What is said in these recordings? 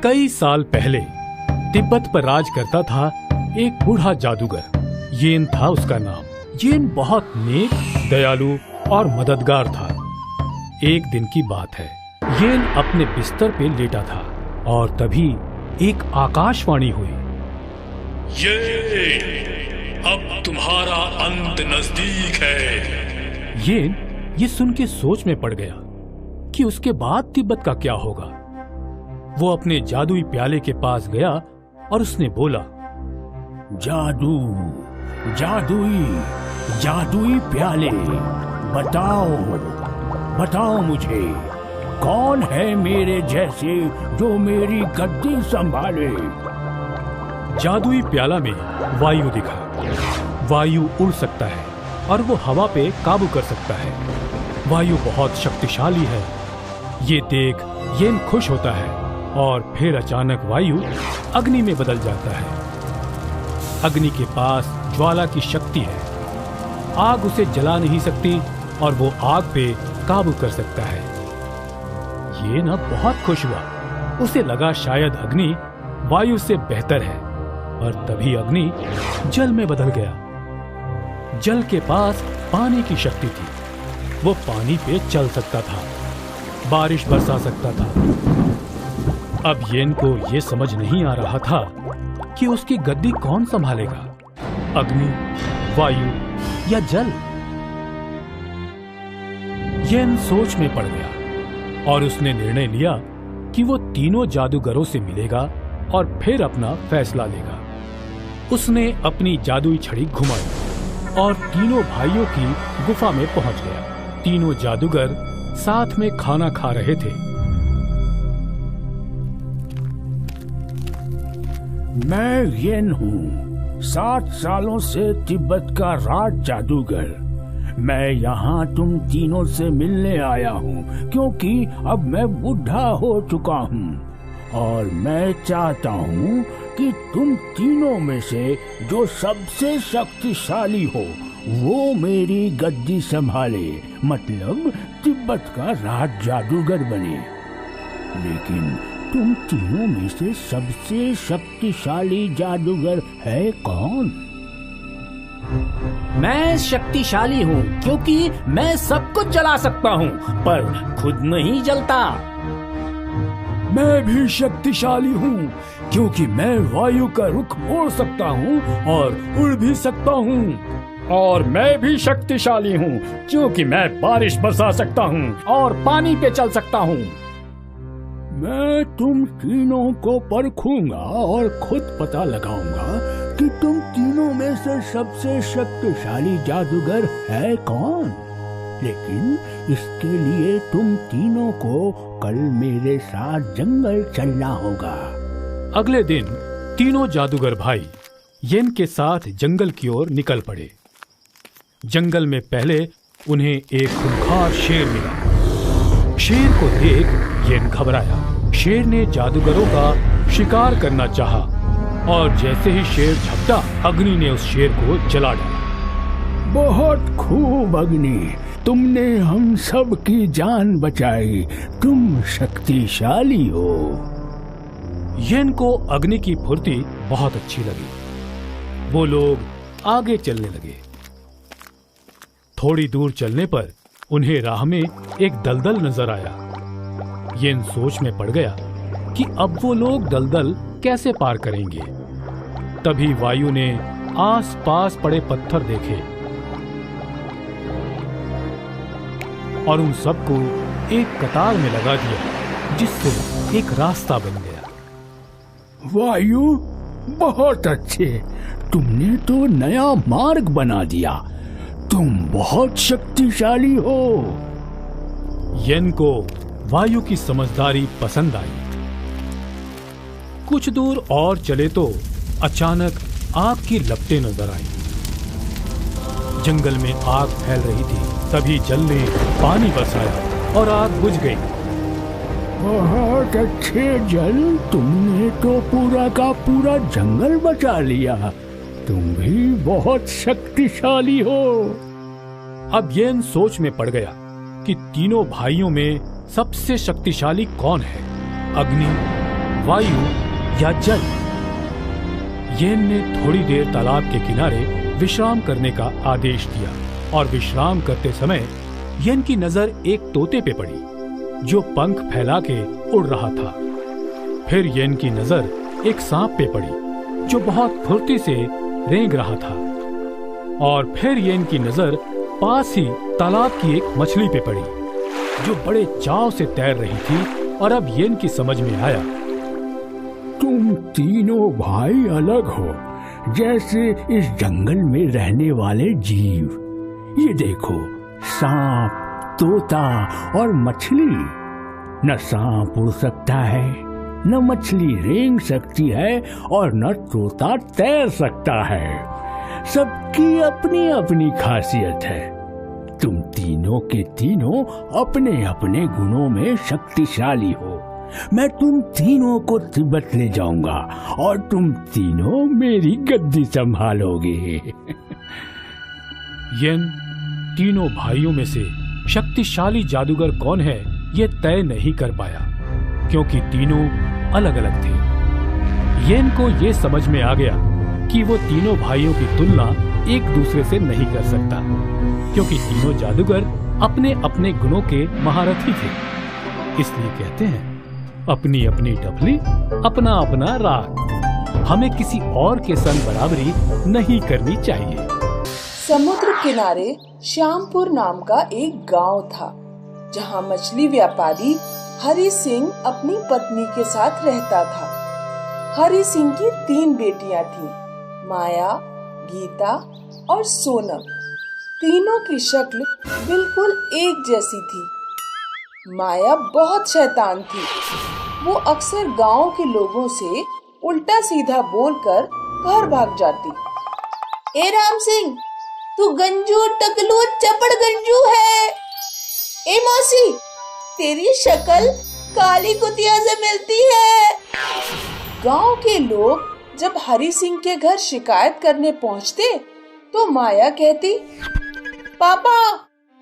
कई साल पहले तिब्बत पर राज करता था एक बूढ़ा जादूगर। येन था उसका नाम। येन बहुत नेक, दयालु और मददगार था। एक दिन की बात है, येन अपने बिस्तर पे लेटा था और तभी एक आकाशवाणी हुई। ये अब तुम्हारा अंत नजदीक है। येन ये सुन के सोच में पड़ गया कि उसके बाद तिब्बत का क्या होगा। वो अपने जादुई प्याले के पास गया और उसने बोला, जादू, जादुई प्याले, बताओ मुझे, कौन है मेरे जैसे जो मेरी गद्दी संभाले। जादुई प्याला में वायु दिखा। वायु उड़ सकता है और वो हवा पे काबू कर सकता है। वायु बहुत शक्तिशाली है। ये देख येन खुश होता है और फिर अचानक वायु अग्नि में बदल जाता है। अग्नि के पास ज्वाला की शक्ति है। आग उसे जला नहीं सकती और वो आग पे काबू कर सकता है। ये ना बहुत खुश हुआ। उसे लगा शायद अग्नि वायु से बेहतर है, और तभी अग्नि जल में बदल गया। जल के पास पानी की शक्ति थी। वो पानी पे चल सकता था, बारिश बरसा सकता था। अब येन को ये समझ नहीं आ रहा था कि उसकी गद्दी कौन संभालेगा, अग्नि, वायु या जल। येन सोच में पड़ गया और उसने निर्णय लिया कि वो तीनों जादूगरों से मिलेगा और फिर अपना फैसला लेगा। उसने अपनी जादुई छड़ी घुमाई और तीनों भाइयों की गुफा में पहुंच गया। तीनों जादूगर साथ में खाना खा रहे थे। मैं येन हूँ, 7 सालों से तिब्बत का राज जादूगर। मैं यहाँ तुम तीनों से मिलने आया हूँ क्योंकि अब मैं बूढ़ा हो चुका हूँ और मैं चाहता हूँ कि तुम तीनों में से जो सबसे शक्तिशाली हो वो मेरी गद्दी संभाले, मतलब तिब्बत का राज जादूगर बने। लेकिन तुम तीनों में से सबसे शक्तिशाली जादूगर है कौन? मैं शक्तिशाली हूँ क्योंकि मैं सब कुछ जला सकता हूँ पर खुद नहीं जलता। मैं भी शक्तिशाली हूँ क्योंकि मैं वायु का रुख मोड़ सकता हूँ और उड़ भी सकता हूँ। और मैं भी शक्तिशाली हूँ क्योंकि मैं बारिश बरसा सकता हूँ और पानी पे चल सकता हूँ। मैं तुम तीनों को परखूंगा और खुद पता लगाऊंगा कि तुम तीनों में से सबसे शक्तिशाली जादूगर है कौन। लेकिन इसके लिए तुम तीनों को कल मेरे साथ जंगल चलना होगा। अगले दिन तीनों जादूगर भाई येन के साथ जंगल की ओर निकल पड़े। जंगल में पहले उन्हें एक खूंखार शेर मिला। शेर को देख येन घबराया। शेर ने जादूगरों का शिकार करना चाहा और जैसे ही शेर झपटा, अग्नि ने उस शेर को जला डाला। बहुत खूब अग्नि, तुमने हम सब की जान बचाई। तुम शक्तिशाली हो। येन को अग्नि की फुर्ती बहुत अच्छी लगी। वो लोग आगे चलने लगे। थोड़ी दूर चलने पर उन्हें राह में एक दलदल नजर आया। येन सोच में पड़ गया कि अब वो लोग दलदल कैसे पार करेंगे। तभी वायु ने आस-पास पड़े पत्थर देखे और उन सबको एक कतार में लगा दिया, जिससे एक रास्ता बन गया। वायु, बहुत अच्छे, तुमने तो नया मार्ग बना दिया। तुम बहुत शक्तिशाली हो। येन को वायु की समझदारी पसंद आई। कुछ दूर और चले तो अचानक आग की लपटें नजर आई। जंगल में आग फैल रही थी। तभी जल ने पानी बरसाया और आग बुझ गई। बहुत अच्छे जल, तुमने तो पूरा का पूरा जंगल बचा लिया। तुम भी बहुत शक्तिशाली हो। अब येन सोच में पड़ गया कि तीनों भाइयों में सबसे शक्तिशाली कौन है, अग्नि, वायु या जल। येन ने थोड़ी देर तालाब के किनारे विश्राम करने का आदेश दिया और विश्राम करते समय येन की नजर एक तोते पे पड़ी जो पंख फैला के उड़ रहा था। फिर येन की नजर एक सांप पे पड़ी जो बहुत फुर्ती से रेंग रहा था और फिर येन की नजर पास ही तालाब की एक मछली पे पड़ी जो बड़े चाव से तैर रही थी। और अब येन की समझ में आया, तुम तीनों भाई अलग हो, जैसे इस जंगल में रहने वाले जीव। ये देखो, सांप, तोता और मछली। न सांप उड़ सकता है, न मछली रेंग सकती है और न तोता तैर सकता है। सबकी अपनी अपनी खासियत है। तुम तीनों के तीनों अपने अपने गुणों में शक्तिशाली हो। मैं तुम तीनों को तिब्बत ले जाऊंगा और तुम तीनों मेरी गद्दी संभालोगे। येन तीनों भाइयों में से शक्तिशाली जादूगर कौन है ये तय नहीं कर पाया क्योंकि तीनों अलग अलग थे। येन को ये समझ में आ गया कि वो तीनों भाइयों की तुलना एक दूसरे से नहीं कर सकता क्योंकि तीनों जादूगर अपने अपने गुणों के महारथी थे। इसलिए कहते हैं, अपनी अपनी टपली, अपना अपना राग। हमें किसी और के संग बराबरी नहीं करनी चाहिए। समुद्र किनारे श्यामपुर नाम का एक गांव था जहां मछली व्यापारी हरि सिंह अपनी पत्नी के साथ रहता था। हरि सिंह की 3 बेटियां थीं, माया, गीता और सोनम। तीनों की शक्ल बिल्कुल एक जैसी थी। माया बहुत शैतान थी। वो अक्सर गांव के लोगों से उल्टा सीधा बोलकर घर भाग जाती। ए राम सिंह, तू गंजू टकलू चपड़ गंजू है। ए मौसी, तेरी शक्ल काली कुतिया से मिलती है। गांव के लोग जब हरि सिंह के घर शिकायत करने पहुंचते तो माया कहती, पापा,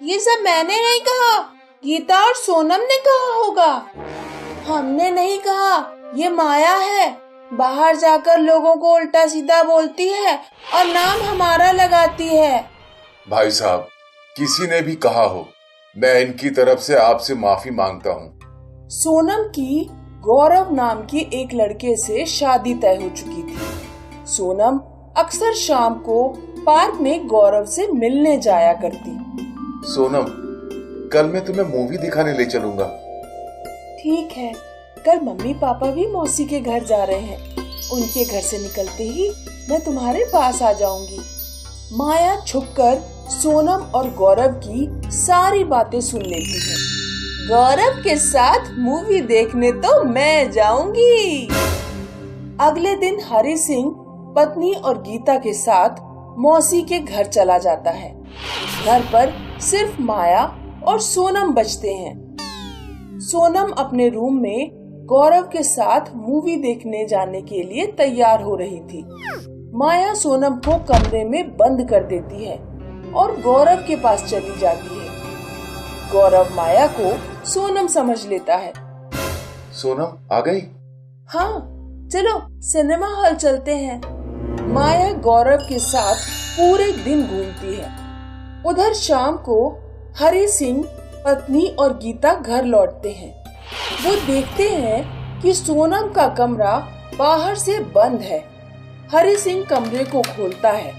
ये सब मैंने नहीं कहा, गीता और सोनम ने कहा होगा। हमने नहीं कहा, ये माया है। बाहर जाकर लोगों को उल्टा सीधा बोलती है और नाम हमारा लगाती है। भाई साहब, किसी ने भी कहा हो, मैं इनकी तरफ से आपसे माफी मांगता हूँ। सोनम की गौरव नाम की एक लड़के से शादी तय हो चुकी थी। सोनम अक्सर शाम को पार्क में गौरव से मिलने जाया करती। सोनम, कल मैं तुम्हें मूवी दिखाने ले चलूंगा। ठीक है, कल मम्मी पापा भी मौसी के घर जा रहे हैं। उनके घर से निकलते ही मैं तुम्हारे पास आ जाऊंगी। माया छुपकर सोनम और गौरव की सारी बातें सुन लेती है। गौरव के साथ मूवी देखने तो मैं जाऊंगी। अगले दिन हरि सिंह पत्नी और गीता के साथ मौसी के घर चला जाता है। घर पर सिर्फ माया और सोनम बचते हैं। सोनम अपने रूम में गौरव के साथ मूवी देखने जाने के लिए तैयार हो रही थी। माया सोनम को कमरे में बंद कर देती है और गौरव के पास चली जाती है। गौरव माया को सोनम समझ लेता है। सोनम आ गई? हाँ, चलो सिनेमा हॉल चलते हैं। माया गौरव के साथ पूरे दिन घूमती है। उधर शाम को हरि सिंह, पत्नी और गीता घर लौटते हैं। वो देखते हैं कि सोनम का कमरा बाहर से बंद है। हरि सिंह कमरे को खोलता है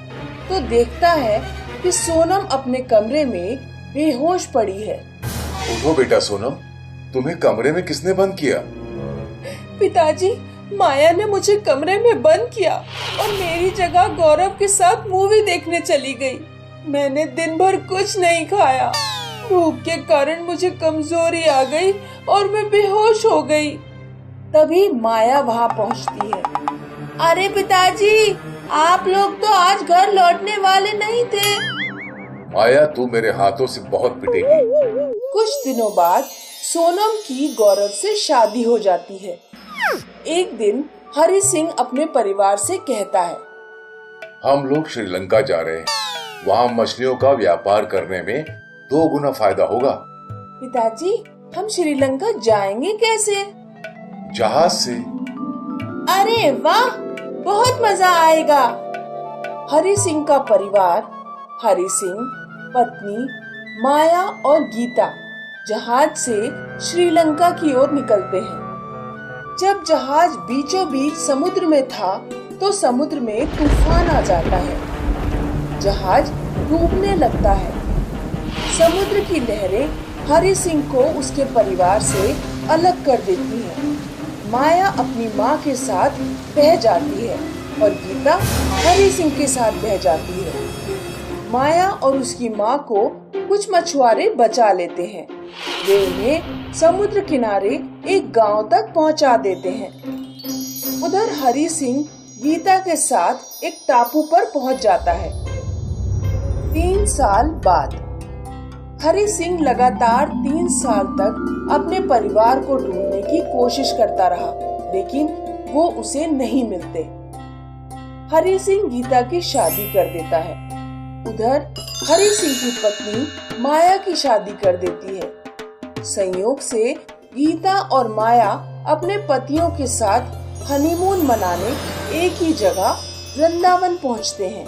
तो देखता है कि सोनम अपने कमरे में बेहोश पड़ी है। उठो बेटा सोनम, तुम्हें कमरे में किसने बंद किया? पिताजी, माया ने मुझे कमरे में बंद किया और मेरी जगह गौरव के साथ मूवी देखने चली गई। मैंने दिन भर कुछ नहीं खाया। भूख के कारण मुझे कमजोरी आ गई और मैं बेहोश हो गई। तभी माया वहाँ पहुँचती है। अरे पिताजी, आप लोग तो आज घर लौटने वाले नहीं थे। माया, तू मेरे हाथों से बहुत पिटेगी। कुछ दिनों बाद सोनम की गौरव से शादी हो जाती है। एक दिन हरि सिंह अपने परिवार से कहता है, हम लोग श्रीलंका जा रहे हैं। वहाँ मछलियों का व्यापार करने में 2 गुना फायदा होगा। पिताजी, हम श्रीलंका जाएंगे कैसे? जहाज से। अरे वाह, बहुत मजा आएगा। हरि सिंह का परिवार, हरि सिंह, पत्नी माया और गीता जहाज से श्रीलंका की ओर निकलते हैं। जब जहाज बीचों बीच समुद्र में था तो समुद्र में तूफान आ जाता है। जहाज डूबने लगता है। समुद्र की लहरें हरि सिंह को उसके परिवार से अलग कर देती हैं। माया अपनी माँ के साथ बह जाती है और गीता हरि सिंह के साथ बह जाती है। माया और उसकी माँ को कुछ मछुआरे बचा लेते हैं। वे उन्हें समुद्र किनारे एक गांव तक पहुंचा देते हैं। उधर हरि सिंह गीता के साथ एक टापू पर पहुंच जाता है। 3 साल बाद हरि सिंह लगातार 3 साल तक अपने परिवार को ढूंढने की कोशिश करता रहा, लेकिन वो उसे नहीं मिलते। हरि सिंह गीता की शादी कर देता है। उधर हरि सिंह की पत्नी माया की शादी कर देती है। संयोग से गीता और माया अपने पतियों के साथ हनीमून मनाने एक ही जगह वृंदावन पहुंचते हैं।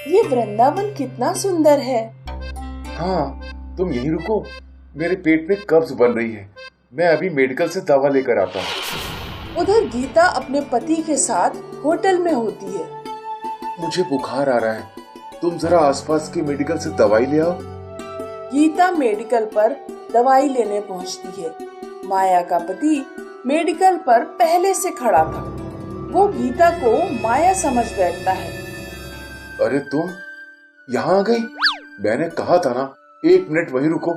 ये वृंदावन कितना सुंदर है। हाँ, तुम यहीं रुको, मेरे पेट में कब्ज बन रही है। मैं अभी मेडिकल से दवा लेकर आता हूँ। उधर गीता अपने पति के साथ होटल में होती है। मुझे बुखार आ रहा है, तुम जरा आसपास के मेडिकल से दवाई ले आओ। गीता मेडिकल पर दवाई लेने पहुंचती है। माया का पति मेडिकल पर पहले से खड़ा था। वो गीता को माया समझ बैठता है। अरे तुम यहाँ आ गई? मैंने कहा था ना, 1 मिनट वहीं रुको।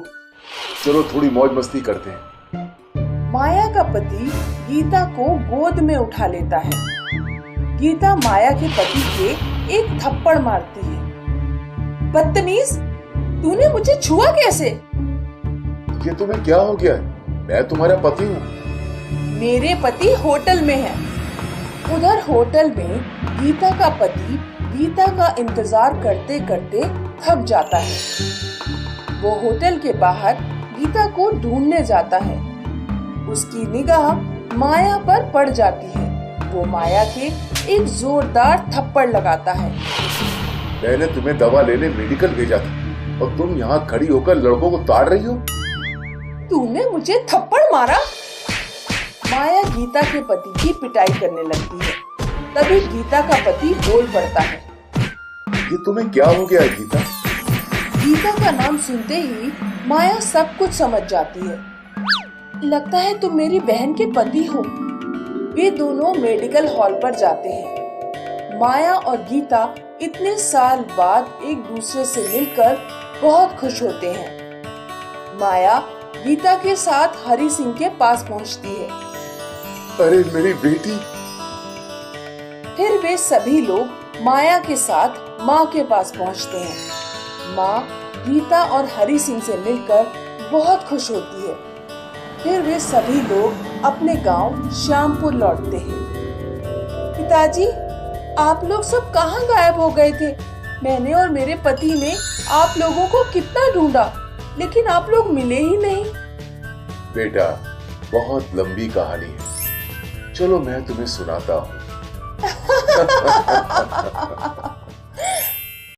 चलो थोड़ी मौज मस्ती करते हैं। माया का पति गीता को गोद में उठा लेता है। गीता माया के पति के एक थप्पड़ मारती है। बदतमीज, तूने मुझे छुआ कैसे? ये तुम्हें क्या हो गया? मैं तुम्हारा पति हूँ। मेरे पति होटल में है। उधर होटल में गीता का पति गीता का इंतजार करते करते थक जाता है। वो होटल के बाहर गीता को ढूंढने जाता है। उसकी निगाह माया पर पड़ जाती है। वो माया के एक जोरदार थप्पड़ लगाता है। मैंने तुम्हें दवा लेने मेडिकल भेजा था और तुम यहाँ खड़ी होकर लड़कों को ताड़ रही हो। तूने मुझे थप्पड़ मारा? माया गीता के पति की पिटाई करने लगती है। तभी गीता का पति बोल पड़ता है। ये तुम्हें क्या हो गया गीता? गीता का नाम सुनते ही माया सब कुछ समझ जाती है। लगता है तुम मेरी बहन के पति हो। वे दोनों मेडिकल हॉल पर जाते हैं। माया और गीता इतने साल बाद एक दूसरे से मिलकर बहुत खुश होते हैं। माया गीता के साथ हरि सिंह के पास पहुंचती है। अरे मेरी बेटी। फिर वे सभी लोग माया के साथ माँ के पास पहुंचते हैं। माँ गीता और हरि सिंह से मिलकर बहुत खुश होती है। फिर वे सभी लोग अपने गांव श्यामपुर लौटते हैं। पिताजी, आप लोग सब कहाँ गायब हो गए थे? मैंने और मेरे पति ने आप लोगों को कितना ढूंढा, लेकिन आप लोग मिले ही नहीं। बेटा, बहुत लंबी कहानी है, चलो मैं तुम्हें सुनाता हूँ।